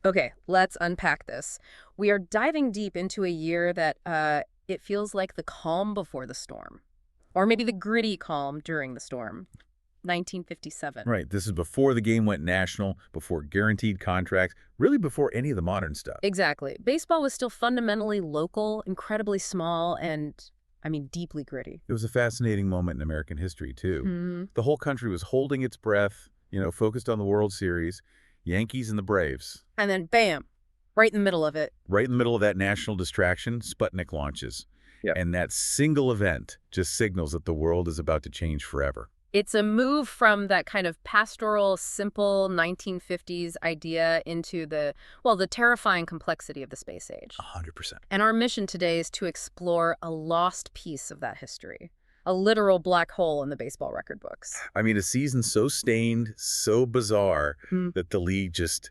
Okay, let's unpack this. We are diving deep into a year that it feels like the calm before the storm, or maybe the gritty calm during the storm. 1957. Right. This is before the game went national, before guaranteed contracts, really before any of the modern stuff. Exactly. Baseball was still fundamentally local, incredibly small, and, I mean, deeply gritty. It was a fascinating moment in American history, too. Hmm. The whole country was holding its breath, focused on the World Series, Yankees and the Braves. And then, bam, right in the middle of it. Right in the middle of that national distraction, Sputnik launches. Yep. And that single event just signals that the world is about to change forever. It's a move from that kind of pastoral, simple 1950s idea into the terrifying complexity of the space age. 100%. And our mission today is to explore a lost piece of that history, a literal black hole in the baseball record books. I mean, a season so stained, so bizarre, that the league just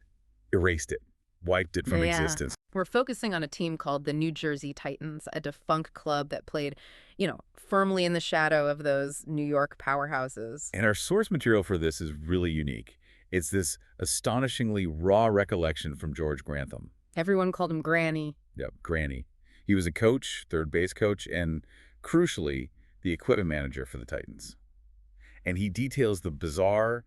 erased it, wiped it from existence. We're focusing on a team called the New Jersey Titans, a defunct club that played, firmly in the shadow of those New York powerhouses. And our source material for this is really unique. It's this astonishingly raw recollection from George Grantham. Everyone called him Granny. Yep, Granny. He was a coach, third base coach, and crucially, the equipment manager for the Titans. And he details the bizarre,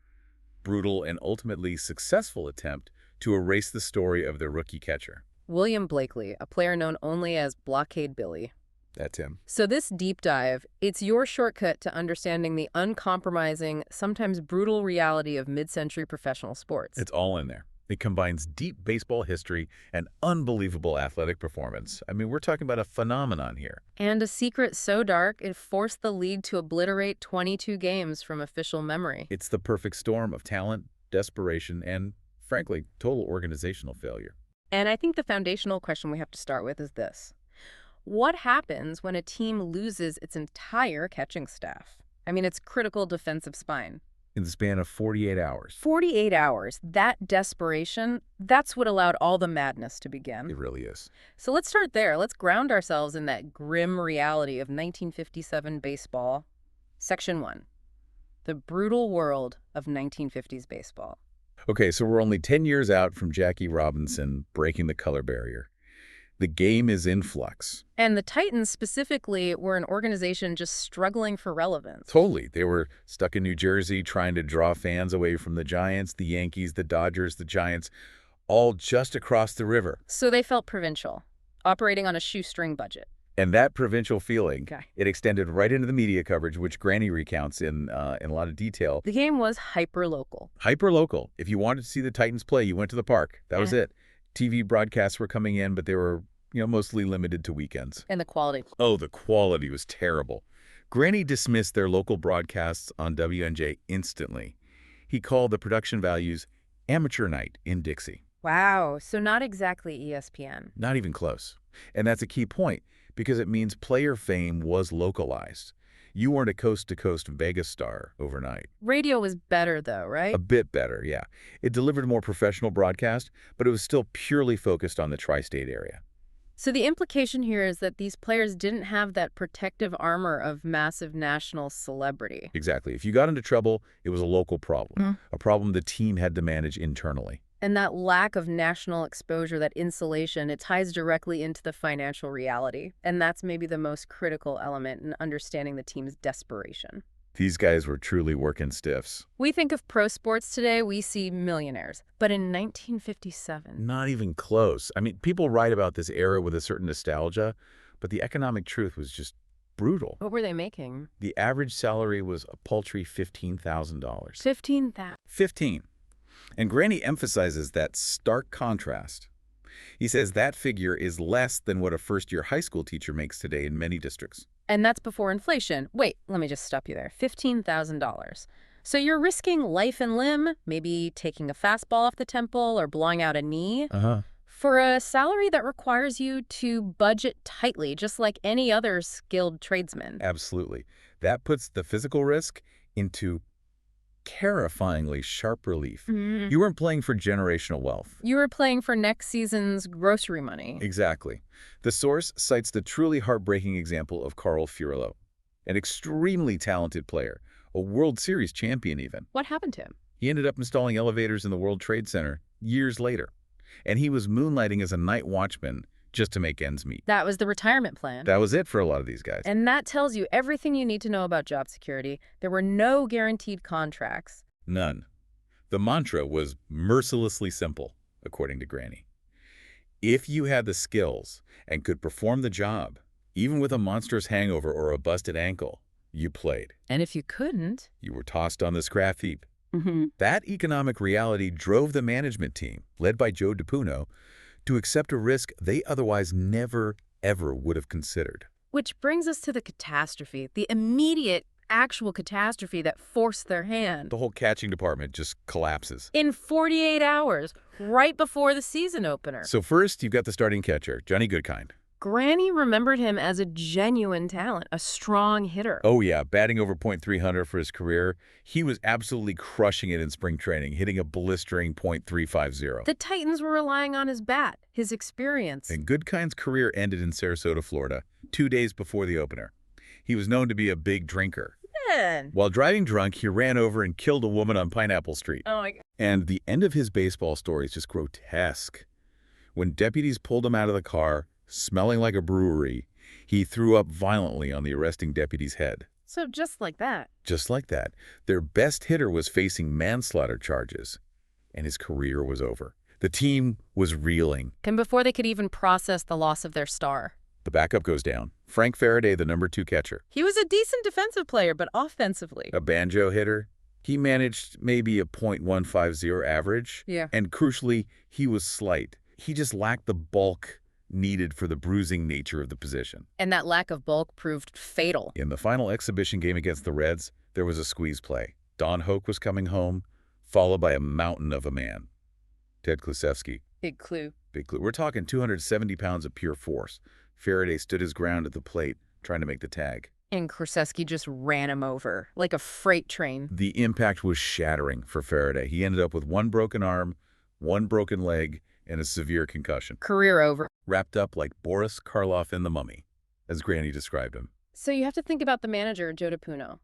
brutal, and ultimately successful attempt to erase the story of their rookie catcher. William Blakely, a player known only as Blockade Billy. That's him. So this deep dive, it's your shortcut to understanding the uncompromising, sometimes brutal reality of mid-century professional sports. It's all in there. It combines deep baseball history and unbelievable athletic performance. I mean, we're talking about a phenomenon here. And a secret so dark, it forced the league to obliterate 22 games from official memory. It's the perfect storm of talent, desperation, and, frankly, total organizational failure. And I think the foundational question we have to start with is this. What happens when a team loses its entire catching staff? I mean, its critical defensive spine. In the span of 48 hours. 48 hours. That desperation, that's what allowed all the madness to begin. It really is. So let's start there. Let's ground ourselves in that grim reality of 1957 baseball. Section 1. The brutal world of 1950s baseball. Okay, so we're only 10 years out from Jackie Robinson breaking the color barrier. The game is in flux. And the Titans specifically were an organization just struggling for relevance. Totally. They were stuck in New Jersey trying to draw fans away from the Giants, the Yankees, the Dodgers, the Giants, all just across the river. So they felt provincial, operating on a shoestring budget. And that provincial feeling, it extended right into the media coverage, which Granny recounts in a lot of detail. The game was hyper-local. Hyper-local. If you wanted to see the Titans play, you went to the park. That was it. TV broadcasts were coming in, but they were, mostly limited to weekends. And the quality. Oh, the quality was terrible. Granny dismissed their local broadcasts on WNJ instantly. He called the production values amateur night in Dixie. Wow, so not exactly ESPN. Not even close. And that's a key point, because it means player fame was localized. You weren't a coast-to-coast Vegas star overnight. Radio was better, though, right? A bit better, yeah. It delivered a more professional broadcast, but it was still purely focused on the tri-state area. So the implication here is that these players didn't have that protective armor of massive national celebrity. Exactly. If you got into trouble, it was a local problem, a problem the team had to manage internally. And that lack of national exposure, that insulation, it ties directly into the financial reality. And that's maybe the most critical element in understanding the team's desperation. These guys were truly working stiffs. We think of pro sports today, we see millionaires. But in 1957... Not even close. I mean, people write about this era with a certain nostalgia, but the economic truth was just brutal. What were they making? The average salary was a paltry $15,000. $15,000. 15. And Granny emphasizes that stark contrast. He says that figure is less than what a first-year high school teacher makes today in many districts. And that's before inflation. Wait, let me just stop you there. $15,000. So you're risking life and limb, maybe taking a fastball off the temple or blowing out a knee, for a salary that requires you to budget tightly, just like any other skilled tradesman. Absolutely. That puts the physical risk into terrifyingly sharp relief. You weren't playing for generational wealth. You were playing for next season's grocery money. Exactly. The source cites the truly heartbreaking example of Carl Furillo, an extremely talented player, a World Series champion even. What happened to him? He ended up installing elevators in the World Trade Center years later. And he was moonlighting as a night watchman just to make ends meet. That was the retirement plan. That was it for a lot of these guys. And that tells you everything you need to know about job security. There were no guaranteed contracts. None. The mantra was mercilessly simple, according to Granny. If you had the skills and could perform the job, even with a monstrous hangover or a busted ankle, you played. And if you couldn't, you were tossed on the scrap heap. That economic reality drove the management team, led by Joe DiPuno, to accept a risk they otherwise never, ever would have considered. Which brings us to the catastrophe, the immediate actual catastrophe that forced their hand. The whole catching department just collapses. In 48 hours, right before the season opener. So first, you've got the starting catcher, Johnny Goodkind. Granny remembered him as a genuine talent, a strong hitter. Oh yeah, batting over .300 for his career. He was absolutely crushing it in spring training, hitting a blistering .350. The Titans were relying on his bat, his experience. And Goodkind's career ended in Sarasota, Florida, 2 days before the opener. He was known to be a big drinker. Man. While driving drunk, he ran over and killed a woman on Pineapple Street. Oh my God. And the end of his baseball story is just grotesque. When deputies pulled him out of the car, smelling like a brewery, he threw up violently on the arresting deputy's head. So just like that. Just like that, their best hitter was facing manslaughter charges, and his career was over. The team was reeling. And before they could even process the loss of their star. The backup goes down. Frank Faraday, the number 2 catcher. He was a decent defensive player, but offensively. A banjo hitter. He managed maybe a .150 average. Yeah. And crucially, he was slight. He just lacked the bulk needed for the bruising nature of the position. And that lack of bulk proved fatal. In the final exhibition game against the Reds, there was a squeeze play. Don Hoke was coming home, followed by a mountain of a man. Ted Klusevski. Big clue. Big clue. We're talking 270 pounds of pure force. Faraday stood his ground at the plate, trying to make the tag. And Klusevski just ran him over, like a freight train. The impact was shattering for Faraday. He ended up with 1 broken arm, 1 broken leg, and a severe concussion. Career over. Wrapped up like Boris Karloff in The Mummy, as Granny described him. So you have to think about the manager, Joe DiPuno.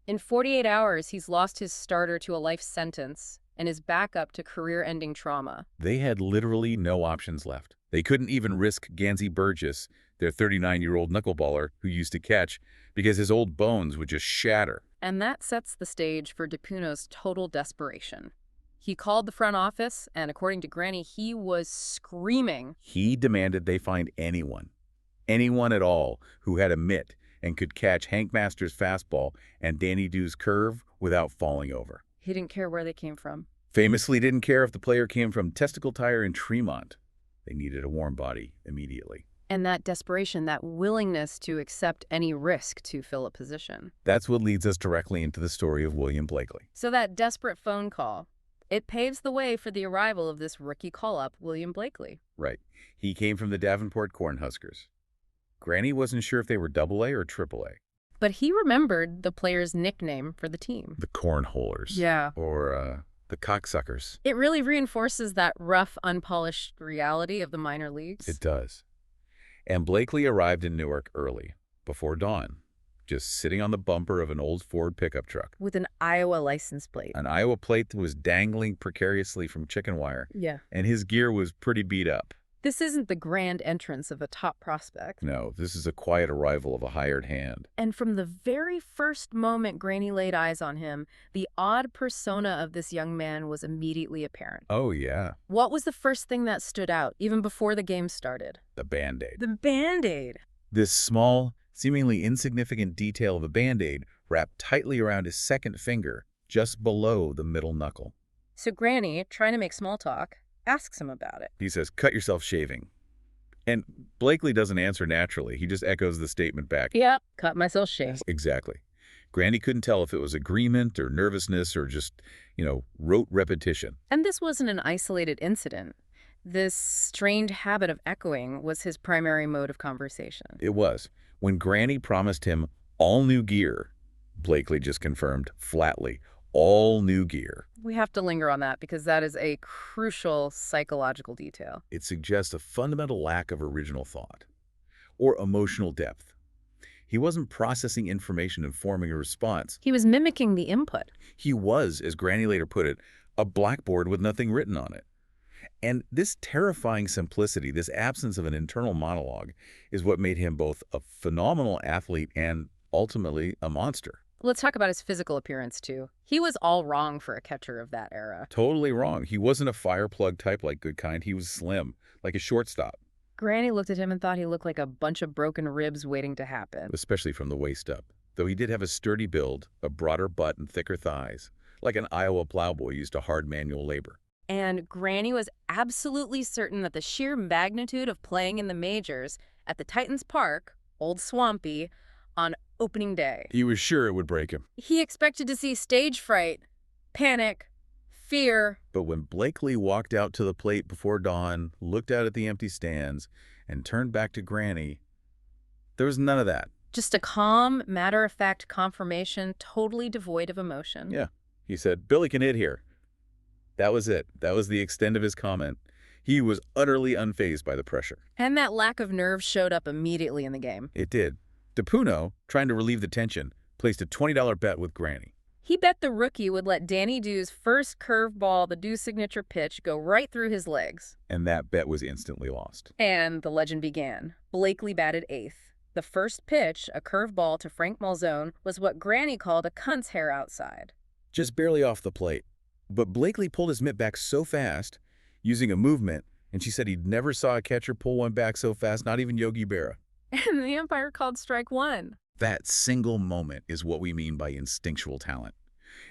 In 48 hours, he's lost his starter to a life sentence and his backup to career-ending trauma. They had literally no options left. They couldn't even risk Gansey Burgess, their 39-year-old knuckleballer who used to catch, because his old bones would just shatter. And that sets the stage for DiPuno's total desperation. He called the front office, and according to Granny, he was screaming. He demanded they find anyone at all, who had a mitt and could catch Hank Masters' fastball and Danny Dew's curve without falling over. He didn't care where they came from. Famously didn't care if the player came from Testicle Tire in Tremont. They needed a warm body immediately. And that desperation, that willingness to accept any risk to fill a position. That's what leads us directly into the story of William Blakely. So that desperate phone call, it paves the way for the arrival of this rookie call-up, William Blakely. Right. He came from the Davenport Cornhuskers. Granny wasn't sure if they were AA or AAA. But he remembered the player's nickname for the team. The Cornholers. Yeah. Or, the Cocksuckers. It really reinforces that rough, unpolished reality of the minor leagues. It does. And Blakely arrived in Newark early, before dawn, just sitting on the bumper of an old Ford pickup truck. With an Iowa license plate. An Iowa plate that was dangling precariously from chicken wire. Yeah. And his gear was pretty beat up. This isn't the grand entrance of a top prospect. No, this is a quiet arrival of a hired hand. And from the very first moment Granny laid eyes on him, the odd persona of this young man was immediately apparent. Oh, yeah. What was the first thing that stood out, even before the game started? The Band-Aid. The Band-Aid. This small, seemingly insignificant detail of a Band-Aid wrapped tightly around his second finger, just below the middle knuckle. So Granny, trying to make small talk, asks him about it. He says, "Cut yourself shaving." And Blakely doesn't answer naturally. He just echoes the statement back. Yeah, cut myself shaving. Exactly. Granny couldn't tell if it was agreement or nervousness or just, rote repetition. And this wasn't an isolated incident. This strained habit of echoing was his primary mode of conversation. It was. When Granny promised him all new gear, Blakely just confirmed flatly, all new gear. We have to linger on that because that is a crucial psychological detail. It suggests a fundamental lack of original thought or emotional depth. He wasn't processing information and forming a response. He was mimicking the input. He was, as Granny later put it, a blackboard with nothing written on it. And this terrifying simplicity, this absence of an internal monologue, is what made him both a phenomenal athlete and, ultimately, a monster. Let's talk about his physical appearance, too. He was all wrong for a catcher of that era. Totally wrong. He wasn't a fireplug type like Goodkind. He was slim, like a shortstop. Granny looked at him and thought he looked like a bunch of broken ribs waiting to happen. Especially from the waist up. Though he did have a sturdy build, a broader butt and thicker thighs, like an Iowa plowboy used to hard manual labor. And Granny was absolutely certain that the sheer magnitude of playing in the majors at the Titans Park, Old Swampy, on opening day. He was sure it would break him. He expected to see stage fright, panic, fear. But when Blakely walked out to the plate before dawn, looked out at the empty stands, and turned back to Granny, there was none of that. Just a calm, matter-of-fact confirmation, totally devoid of emotion. Yeah. He said, "Billy can hit here." That was it. That was the extent of his comment. He was utterly unfazed by the pressure. And that lack of nerve showed up immediately in the game. It did. DePuno, trying to relieve the tension, placed a $20 bet with Granny. He bet the rookie would let Danny Dew's first curveball, the Dew signature pitch, go right through his legs. And that bet was instantly lost. And the legend began. Blakely batted eighth. The first pitch, a curveball to Frank Malzone, was what Granny called a cunt's hair outside. Just barely off the plate. But Blakely pulled his mitt back so fast, using a movement, and she said he'd never saw a catcher pull one back so fast, not even Yogi Berra. And the umpire called strike one. That single moment is what we mean by instinctual talent.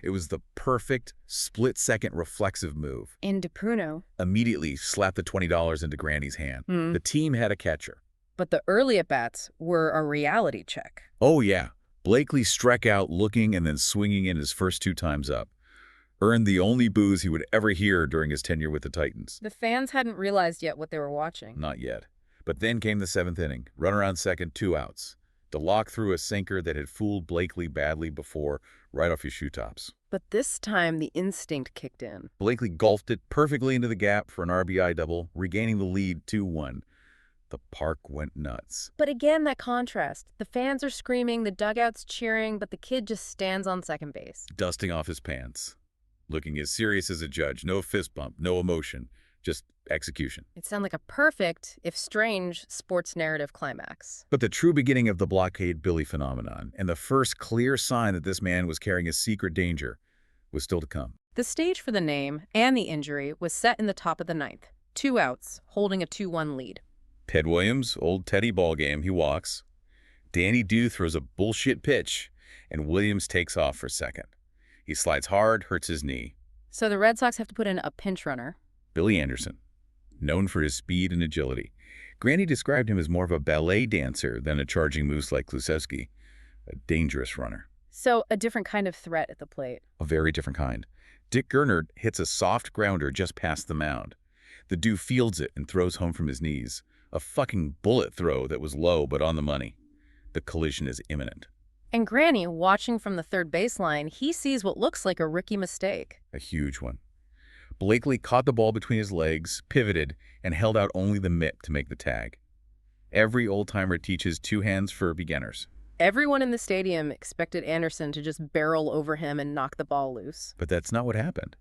It was the perfect, split-second reflexive move. And DePuno Immediately slapped the $20 into Granny's hand. The team had a catcher. But the early at-bats were a reality check. Oh, yeah. Blakely struck out looking and then swinging in his first 2 times up. Earned the only boos he would ever hear during his tenure with the Titans. The fans hadn't realized yet what they were watching. Not yet. But then came the 7th inning. Runner on second, 2 outs. DeLocke threw a sinker that had fooled Blakely badly before, right off his shoe tops. But this time, the instinct kicked in. Blakely golfed it perfectly into the gap for an RBI double, regaining the lead 2-1. The park went nuts. But again, that contrast. The fans are screaming, the dugout's cheering, but the kid just stands on second base. Dusting off his pants. Looking as serious as a judge. No fist bump, no emotion. Just execution. It sounded like a perfect, if strange, sports narrative climax. But the true beginning of the Blockade Billy phenomenon, and the first clear sign that this man was carrying a secret danger, was still to come. The stage for the name and the injury was set in the top of the 9th. 2 outs, holding a 2-1 lead. Ted Williams, old Teddy ball game, he walks. Danny Dew throws a bullshit pitch, and Williams takes off for second. He slides hard, hurts his knee. So the Red Sox have to put in a pinch runner. Billy Anderson, known for his speed and agility. Granny described him as more of a ballet dancer than a charging moose like Klusevski, a dangerous runner. So a different kind of threat at the plate. A very different kind. Dick Gernert hits a soft grounder just past the mound. The Dew fields it and throws home from his knees. A fucking bullet throw that was low but on the money. The collision is imminent. And Granny, watching from the third baseline, he sees what looks like a rookie mistake. A huge one. Blakely caught the ball between his legs, pivoted, and held out only the mitt to make the tag. Every old-timer teaches 2 hands for beginners. Everyone in the stadium expected Anderson to just barrel over him and knock the ball loose. But that's not what happened.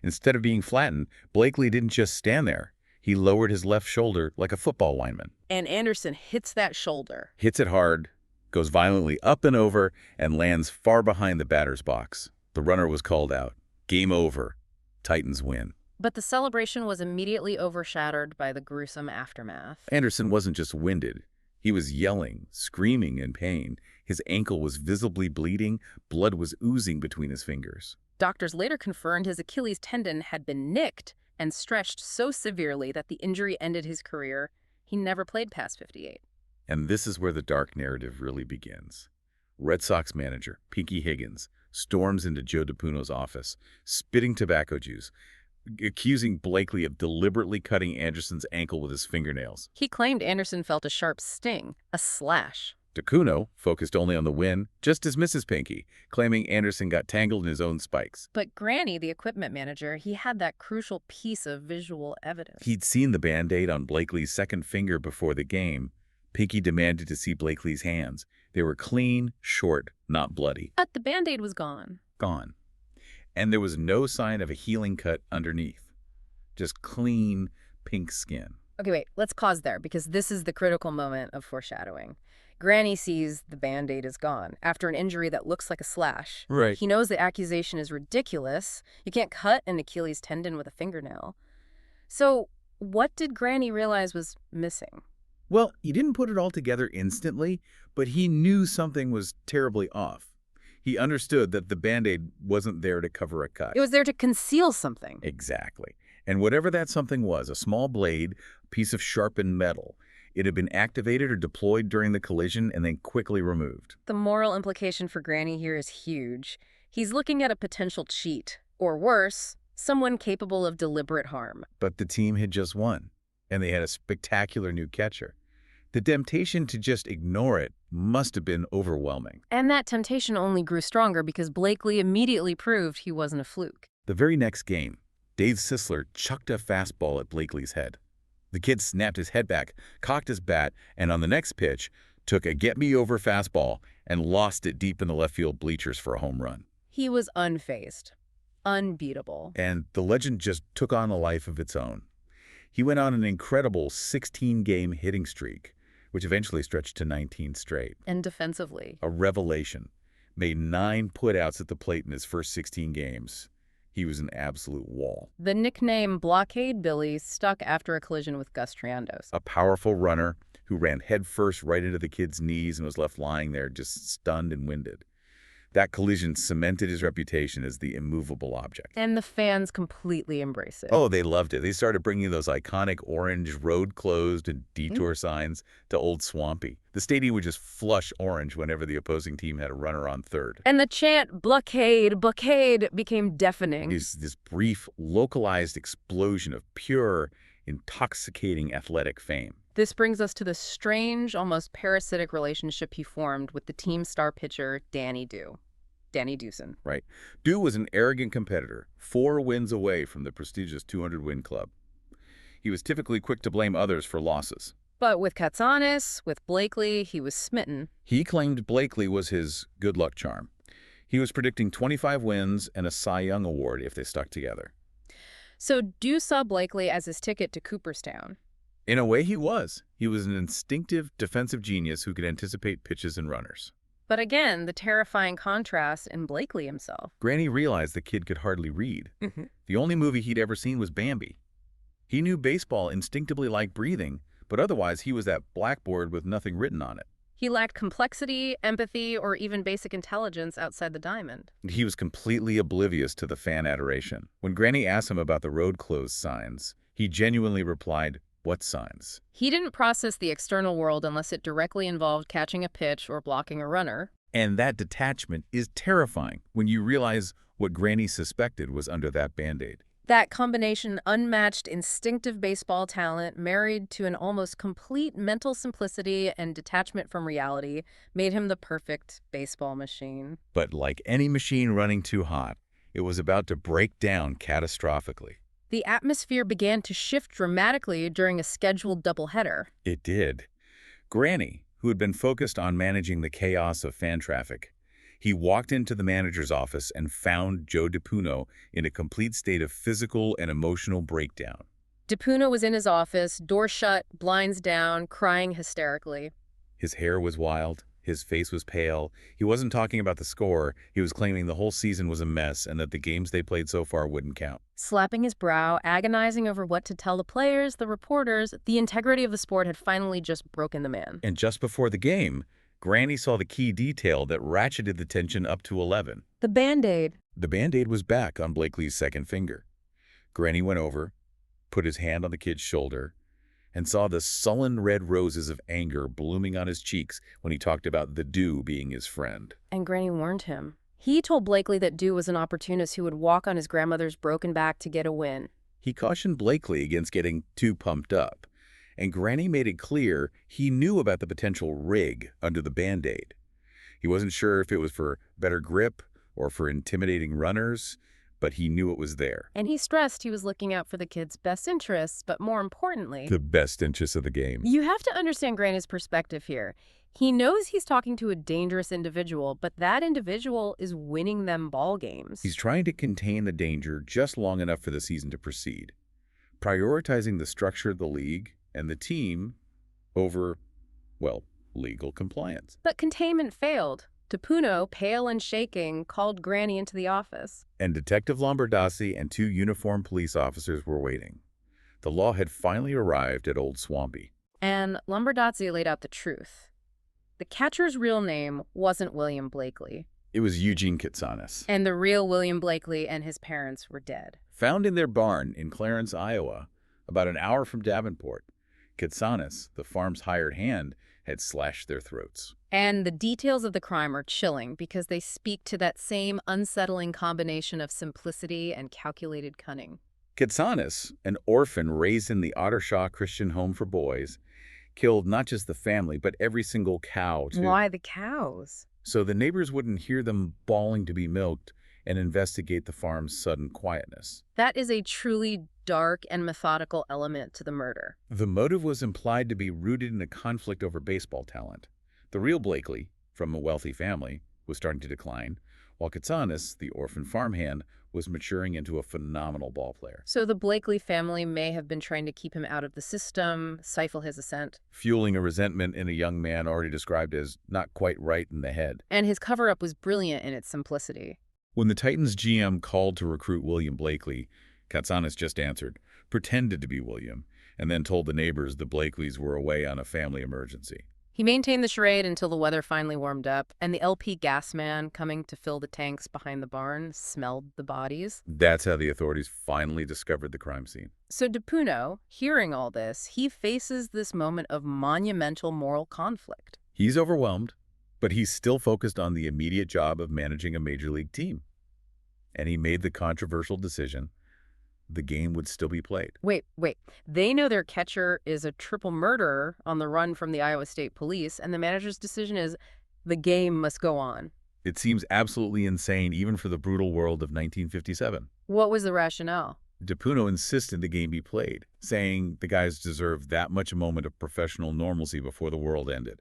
Instead of being flattened, Blakely didn't just stand there. He lowered his left shoulder like a football lineman. And Anderson hits that shoulder. Hits it hard, goes violently up and over, and lands far behind the batter's box. The runner was called out. Game over. Titans win. But the celebration was immediately overshadowed by the gruesome aftermath. Anderson wasn't just winded. He was yelling, screaming in pain. His ankle was visibly bleeding. Blood was oozing between his fingers. Doctors later confirmed his Achilles tendon had been nicked and stretched so severely that the injury ended his career. He never played past 58. And this is where the dark narrative really begins. Red Sox manager Pinky Higgins storms into Joe DePuno's office, spitting tobacco juice, accusing Blakely of deliberately cutting Anderson's ankle with his fingernails. He claimed Anderson felt a sharp sting, a slash. DePuno focused only on the win, just as Mrs. Pinky, claiming Anderson got tangled in his own spikes. But Granny, the equipment manager, he had that crucial piece of visual evidence. He'd seen the Band-Aid on Blakely's second finger before the game. Pinky demanded to see Blakely's hands. They were clean, short, not bloody. But the Band-Aid was gone. Gone. And there was no sign of a healing cut underneath. just clean pink skin. Okay, wait, let's pause there because this is the critical moment of foreshadowing. Granny sees the Band-Aid is gone after an injury that looks like a slash. Right. He knows the accusation is ridiculous. You can't cut an Achilles tendon with a fingernail. So what did Granny realize was missing? Well, he didn't put it all together instantly, but he knew something was terribly off. He understood that the Band-Aid wasn't there to cover a cut. It was there to conceal something. Exactly. And whatever that something was, a small blade, a piece of sharpened metal, it had been activated or deployed during the collision and then quickly removed. The moral implication for Granny here is huge. He's looking at a potential cheat, or worse, someone capable of deliberate harm. But the team had just won, and they had a spectacular new catcher. The temptation to just ignore it must have been overwhelming. And that temptation only grew stronger because Blakely immediately proved he wasn't a fluke. The very next game, Dave Sisler chucked a fastball at Blakely's head. The kid snapped his head back, cocked his bat, and on the next pitch, took a get-me-over fastball and lost it deep in the left field bleachers for a home run. He was unfazed, unbeatable. And the legend just took on a life of its own. He went on an incredible 16-game hitting streak, which eventually stretched to 19 straight. And defensively. A revelation. Made 9 putouts at the plate in his first 16 games. He was an absolute wall. The nickname Blockade Billy stuck after a collision with Gus Triandos. A powerful runner who ran headfirst right into the kid's knees and was left lying there just stunned and winded. That collision cemented his reputation as the immovable object. And the fans completely embraced it. Oh, they loved it. They started bringing those iconic orange road closed and detour signs to Old Swampy. The stadium would just flush orange whenever the opposing team had a runner on third. And the chant, Blockade, Blockade, became deafening. This brief, localized explosion of pure, intoxicating athletic fame. This brings us to the strange, almost parasitic relationship he formed with the team star pitcher, Danny Dewson. Right. Dew was an arrogant competitor, 4 wins away from the prestigious 200-win club. He was typically quick to blame others for losses. But with Katsanis, with Blakely, he was smitten. He claimed Blakely was his good luck charm. He was predicting 25 wins and a Cy Young Award if they stuck together. So Dew saw Blakely as his ticket to Cooperstown. In a way, he was. He was an instinctive defensive genius who could anticipate pitches and runners. But again, the terrifying contrast in Blakely himself. Granny realized the kid could hardly read. The only movie he'd ever seen was Bambi. He knew baseball instinctively like breathing, but otherwise he was that blackboard with nothing written on it. He lacked complexity, empathy, or even basic intelligence outside the diamond. He was completely oblivious to the fan adoration. When Granny asked him about the road closed signs, he genuinely replied, "What signs?" He didn't process the external world unless it directly involved catching a pitch or blocking a runner. And that detachment is terrifying when you realize what Granny suspected was under that Band-Aid. That combination, unmatched instinctive baseball talent married to an almost complete mental simplicity and detachment from reality, made him the perfect baseball machine. But like any machine running too hot, it was about to break down catastrophically. The atmosphere began to shift dramatically during a scheduled doubleheader. It did. Granny, who had been focused on managing the chaos of fan traffic, he walked into the manager's office and found Joe DiPuno in a complete state of physical and emotional breakdown. DiPuno was in his office, door shut, blinds down, crying hysterically. His hair was wild. His face was pale. He wasn't talking about the score. He was claiming the whole season was a mess and that the games they played so far wouldn't count. Slapping his brow, agonizing over what to tell the players, the reporters, the integrity of the sport had finally just broken the man. And just before the game, Granny saw the key detail that ratcheted the tension up to 11. The Band-Aid. The Band-Aid was back on Blakely's second finger. Granny went over, put his hand on the kid's shoulder, and saw the sullen red roses of anger blooming on his cheeks when he talked about the Dew being his friend. And Granny warned him. He told Blakely that Dew was an opportunist who would walk on his grandmother's broken back to get a win. He cautioned Blakely against getting too pumped up, and Granny made it clear he knew about the potential rig under the Band-Aid. He wasn't sure if it was for better grip or for intimidating runners, but he knew it was there. And he stressed he was looking out for the kid's best interests, but more importantly, The best interests of the game. you have to understand Granny's perspective here. He knows he's talking to a dangerous individual, but that individual is winning them ball games. He's trying to contain the danger just long enough for the season to proceed. prioritizing the structure of the league and the team over, well, legal compliance. But containment failed. Tapuno, pale and shaking, called Granny into the office. And Detective Lombardozzi and 2 uniformed police officers were waiting. The law had finally arrived at Old Swampy. And Lombardozzi laid out the truth. The catcher's real name wasn't William Blakely. It was Eugene Katsanis. And the real William Blakely and his parents were dead. Found in their barn in Clarence, Iowa, about an hour from Davenport, Katsanis, the farm's hired hand, had slashed their throats. And the details of the crime are chilling because they speak to that same unsettling combination of simplicity and calculated cunning. Katsanis, an orphan raised in the Ottershaw Christian Home for Boys, killed not just the family, but every single cow, too. Why the cows? So the neighbors wouldn't hear them bawling to be milked and investigate the farm's sudden quietness. That is a truly dark and methodical element to the murder. The motive was implied to be rooted in a conflict over baseball talent. The real Blakely, from a wealthy family, was starting to decline, while Katsanis, the orphan farmhand, was maturing into a phenomenal ball player. So the Blakely family may have been trying to keep him out of the system, stifle his ascent. Fueling a resentment in a young man already described as not quite right in the head. And his cover-up was brilliant in its simplicity. When the Titans GM called to recruit William Blakely, Katsanis just answered, pretended to be William, and then told the neighbors the Blakeleys were away on a family emergency. He maintained the charade until the weather finally warmed up, and the LP gas man coming to fill the tanks behind the barn smelled the bodies. That's how the authorities finally discovered the crime scene. So Tapuno, hearing all this, he faces this moment of monumental moral conflict. He's overwhelmed, but he's still focused on the immediate job of managing a major league team. And he made the controversial decision the game would still be played. Wait. They know their catcher is a triple murderer on the run from the Iowa State Police, and the manager's decision is the game must go on. It seems absolutely insane even for the brutal world of 1957. What was the rationale? Tapuno insisted the game be played, saying the guys deserved that much a moment of professional normalcy before the world ended.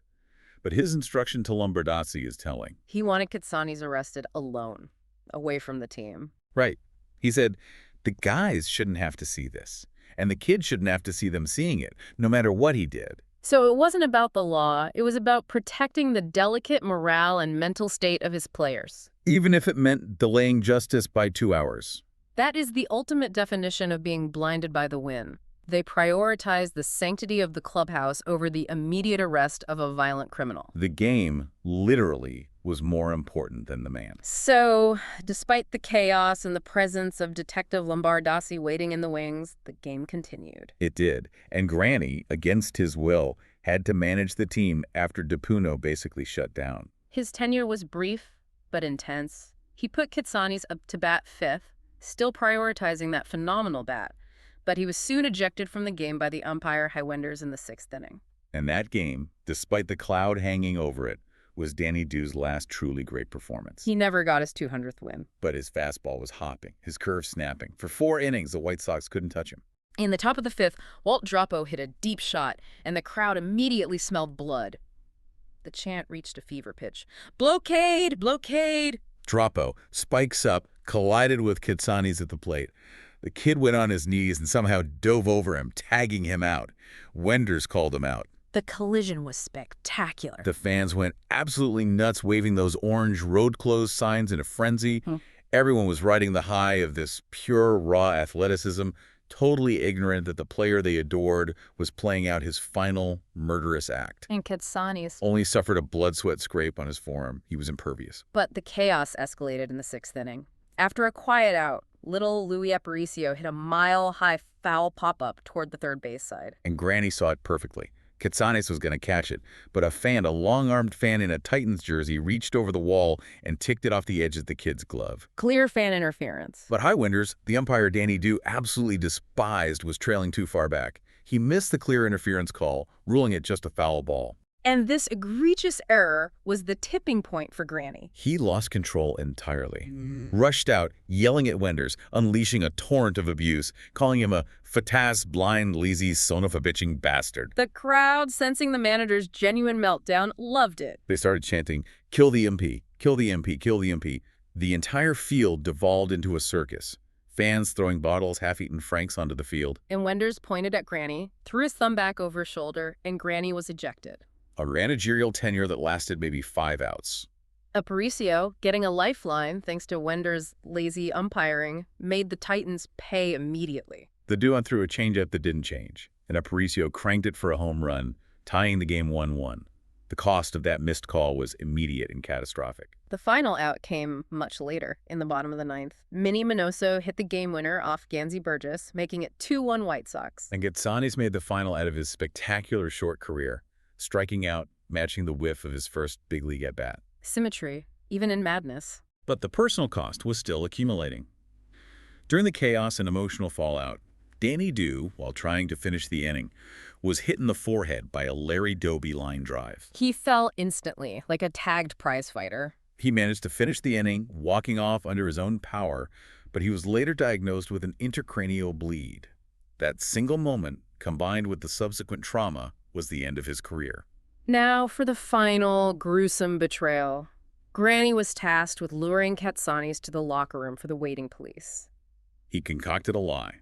But his instruction to Lombardozzi is telling. He wanted Katsanis arrested alone, away from the team. Right. He said, the guys shouldn't have to see this, and the kids shouldn't have to see them seeing it, no matter what he did. So it wasn't about the law, it was about protecting the delicate morale and mental state of his players. Even if it meant delaying justice by 2 hours. That is the ultimate definition of being blinded by the wind. They prioritized the sanctity of the clubhouse over the immediate arrest of a violent criminal. The game, literally, was more important than the man. So, despite the chaos and the presence of Detective Lombardozzi waiting in the wings, the game continued. It did. And Granny, against his will, had to manage the team after Tapuno basically shut down. His tenure was brief, but intense. He put Katsanis up to bat fifth, still prioritizing that phenomenal bat. But he was soon ejected from the game by the umpire Highwenders in the 6th inning. And that game, despite the cloud hanging over it, was Danny Du's last truly great performance. He never got his 200th win. But his fastball was hopping, his curve snapping. For 4 innings, the White Sox couldn't touch him. In the top of the 5th, Walt Dropo hit a deep shot, and the crowd immediately smelled blood. The chant reached a fever pitch. Blockade! Blockade! Dropo spikes up, collided with Katsanis at the plate. The kid went on his knees and somehow dove over him, tagging him out. Wenders called him out. The collision was spectacular. The fans went absolutely nuts, waving those orange road closed signs in a frenzy. Everyone was riding the high of this pure, raw athleticism, totally ignorant that the player they adored was playing out his final murderous act. And Katsanis only suffered a blood sweat scrape on his forearm. He was impervious. But the chaos escalated in the 6th inning. After a quiet out, little Louis Aparicio hit a mile-high foul pop-up toward the third base side. And Granny saw it perfectly. Katsanis was going to catch it, but a long-armed fan in a Titans jersey, reached over the wall and ticked it off the edge of the kid's glove. Clear fan interference. But Highwenders, the umpire Danny Du absolutely despised, was trailing too far back. He missed the clear interference call, ruling it just a foul ball. And this egregious error was the tipping point for Granny. He lost control entirely. Rushed out, yelling at Wenders, unleashing a torrent of abuse, calling him a fataz, blind, lazy, son of a bitching bastard. The crowd, sensing the manager's genuine meltdown, loved it. They started chanting, "Kill the MP, kill the MP, kill the MP." The entire field devolved into a circus. fans throwing bottles, half-eaten Franks onto the field. And Wenders pointed at Granny, threw his thumb back over his shoulder, and Granny was ejected. A managerial tenure that lasted maybe 5 outs. Aparicio, getting a lifeline thanks to Wenders' lazy umpiring, made the Titans pay immediately. The duo threw a changeup that didn't change, and Aparicio cranked it for a home run, tying the game 1-1. The cost of that missed call was immediate and catastrophic. The final out came much later, in the bottom of the ninth. Minnie Minoso hit the game winner off Gansey Burgess, making it 2-1 White Sox. And Katsanis made the final out of his spectacular short career, striking out, matching the whiff of his first big league at-bat. Symmetry, even in madness. But the personal cost was still accumulating. During the chaos and emotional fallout, Danny Dew, while trying to finish the inning, was hit in the forehead by a Larry Doby line drive. He fell instantly, like a tagged prize fighter. He managed to finish the inning, walking off under his own power, but he was later diagnosed with an intracranial bleed. That single moment, combined with the subsequent trauma, was the end of his career. Now for the final gruesome betrayal. Granny was tasked with luring Katsanis to the locker room for the waiting police. He concocted a lie.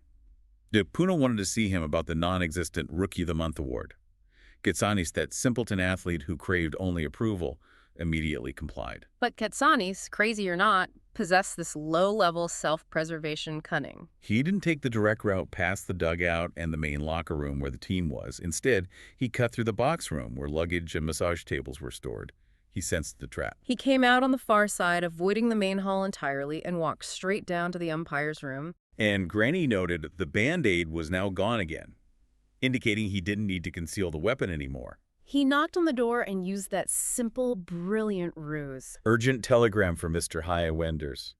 DePuno wanted to see him about the non-existent Rookie of the Month award. Katsanis, that simpleton athlete who craved only approval, immediately complied. But Katsanis, crazy or not, possessed this low-level self-preservation cunning. He didn't take the direct route past the dugout and the main locker room where the team was. Instead, he cut through the box room where luggage and massage tables were stored. He sensed the trap. He came out on the far side, avoiding the main hall entirely, and walked straight down to the umpire's room. And Granny noted the Band-Aid was now gone again, indicating he didn't need to conceal the weapon anymore. He knocked on the door and used that simple, brilliant ruse. Urgent telegram for Mr. Haya Wenders.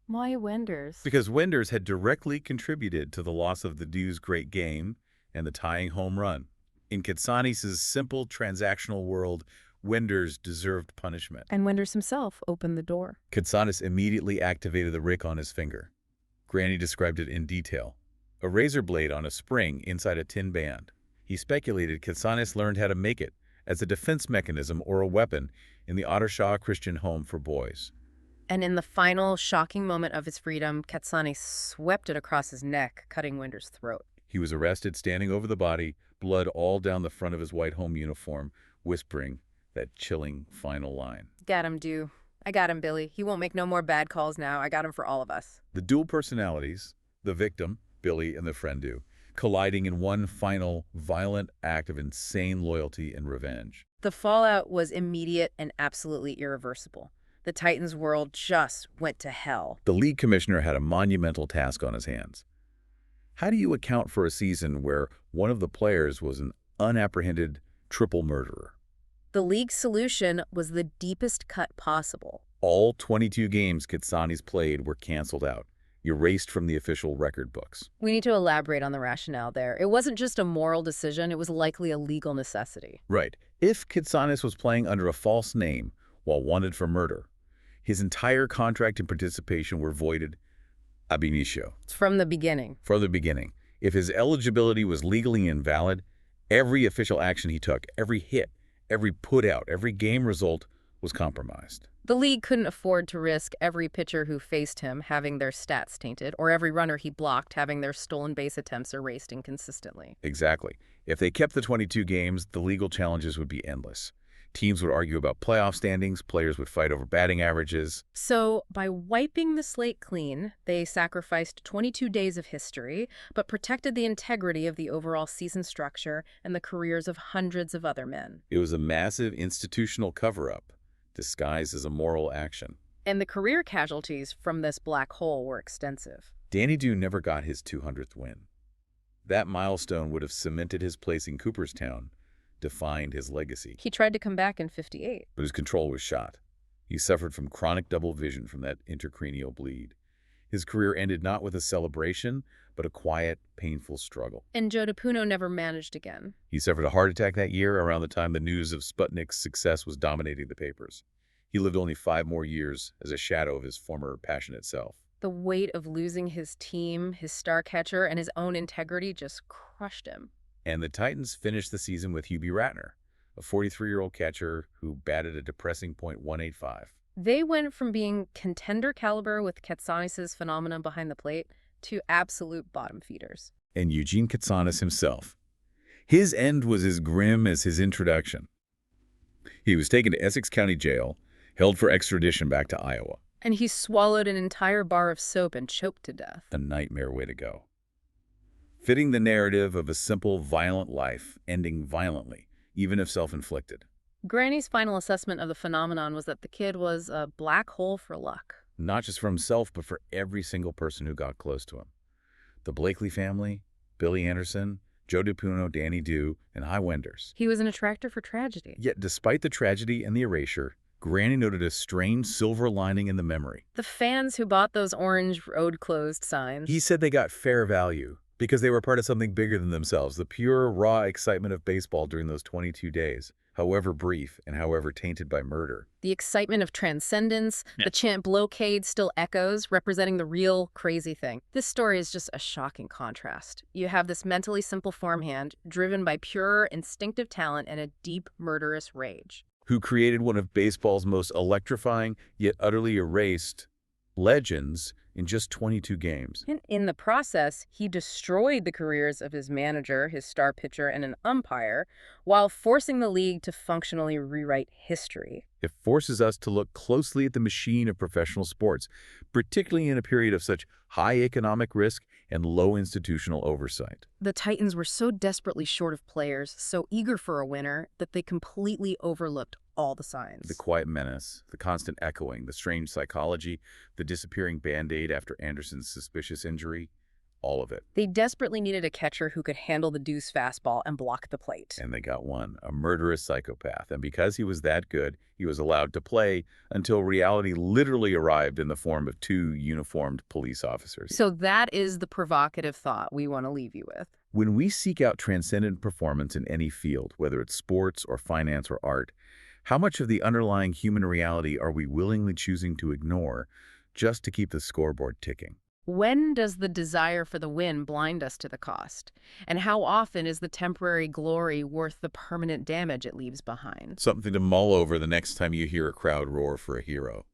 Why Wenders? Because Wenders had directly contributed to the loss of the Dew's great game and the tying home run. In Katsanis' simple transactional world, Wenders deserved punishment. And Wenders himself opened the door. Katsanis immediately activated the rick on his finger. Granny described it in detail. A razor blade on a spring inside a tin band. He speculated Katsanis learned how to make it as a defense mechanism or a weapon in the Ottershaw Christian Home for Boys. And in the final shocking moment of his freedom, Katsanis swept it across his neck, cutting Wenders' throat. He was arrested standing over the body, blood all down the front of his white home uniform, whispering that chilling final line. Got him, Dew. I got him, Billy. He won't make no more bad calls now. I got him for all of us. The dual personalities, the victim, Billy, and the friend Dew, colliding in one final, violent act of insane loyalty and revenge. The fallout was immediate and absolutely irreversible. The Titans' world just went to hell. The league commissioner had a monumental task on his hands. How do you account for a season where one of the players was an unapprehended triple murderer? The league's solution was the deepest cut possible. All 22 games Katsanis played were canceled out, erased from the official record books. We need to elaborate on the rationale there. It wasn't just a moral decision, it was likely a legal necessity. Right. If Katsanis was playing under a false name while wanted for murder, his entire contract and participation were voided ab initio. From the beginning. From the beginning. If his eligibility was legally invalid, every official action he took, every hit, every put-out, every game result was compromised. The league couldn't afford to risk every pitcher who faced him having their stats tainted, or every runner he blocked having their stolen base attempts erased inconsistently. Exactly. If they kept the 22 games, the legal challenges would be endless. Teams would argue about playoff standings, players would fight over batting averages. So, by wiping the slate clean, they sacrificed 22 days of history, but protected the integrity of the overall season structure and the careers of hundreds of other men. It was a massive institutional cover-up, disguised as a moral action. And the career casualties from this black hole were extensive. Danny Dew never got his 200th win. That milestone would have cemented his place in Cooperstown, defined his legacy. He tried to come back in '58. But his control was shot. He suffered from chronic double vision from that intracranial bleed. His career ended not with a celebration, but a quiet, painful struggle. And Joe DePuno never managed again. He suffered a heart attack that year around the time the news of Sputnik's success was dominating the papers. He lived only 5 more years as a shadow of his former passionate self. The weight of losing his team, his star catcher, and his own integrity just crushed him. And the Titans finished the season with Hubie Ratner, a 43-year-old catcher who batted a depressing .185. They went from being contender caliber with Katsanis' phenomenon behind the plate to absolute bottom feeders. And Eugene Katsanis himself. His end was as grim as his introduction. He was taken to Essex County Jail, held for extradition back to Iowa. And he swallowed an entire bar of soap and choked to death. A nightmare way to go. Fitting the narrative of a simple, violent life, ending violently, even if self-inflicted. Granny's final assessment of the phenomenon was that the kid was a black hole for luck. Not just for himself, but for every single person who got close to him. The Blakely family, Billy Anderson, Joe DiPuno, Danny Dew, and High Wenders. He was an attractor for tragedy. Yet despite the tragedy and the erasure, Granny noted a strange silver lining in the memory. The fans who bought those orange road closed signs. He said they got fair value because they were part of something bigger than themselves, the pure, raw excitement of baseball during those 22 days, however brief and however tainted by murder. The excitement of transcendence, the chant Blockade still echoes, representing the real crazy thing. This story is just a shocking contrast. You have this mentally simple farmhand, driven by pure, instinctive talent and a deep, murderous rage. Who created one of baseball's most electrifying, yet utterly erased legends in just 22 games. And in the process, he destroyed the careers of his manager, his star pitcher, and an umpire, while forcing the league to functionally rewrite history. It forces us to look closely at the machine of professional sports, particularly in a period of such high economic risk and low institutional oversight. The Titans were so desperately short of players, so eager for a winner, that they completely overlooked all the signs. The quiet menace, the constant echoing, the strange psychology, the disappearing Band-Aid after Anderson's suspicious injury, all of it. They desperately needed a catcher who could handle the deuce fastball and block the plate. And they got one, a murderous psychopath. And because he was that good, he was allowed to play until reality literally arrived in the form of 2 uniformed police officers. So that is the provocative thought we want to leave you with. When we seek out transcendent performance in any field, whether it's sports or finance or art, how much of the underlying human reality are we willingly choosing to ignore just to keep the scoreboard ticking? When does the desire for the win blind us to the cost? And how often is the temporary glory worth the permanent damage it leaves behind? Something to mull over the next time you hear a crowd roar for a hero.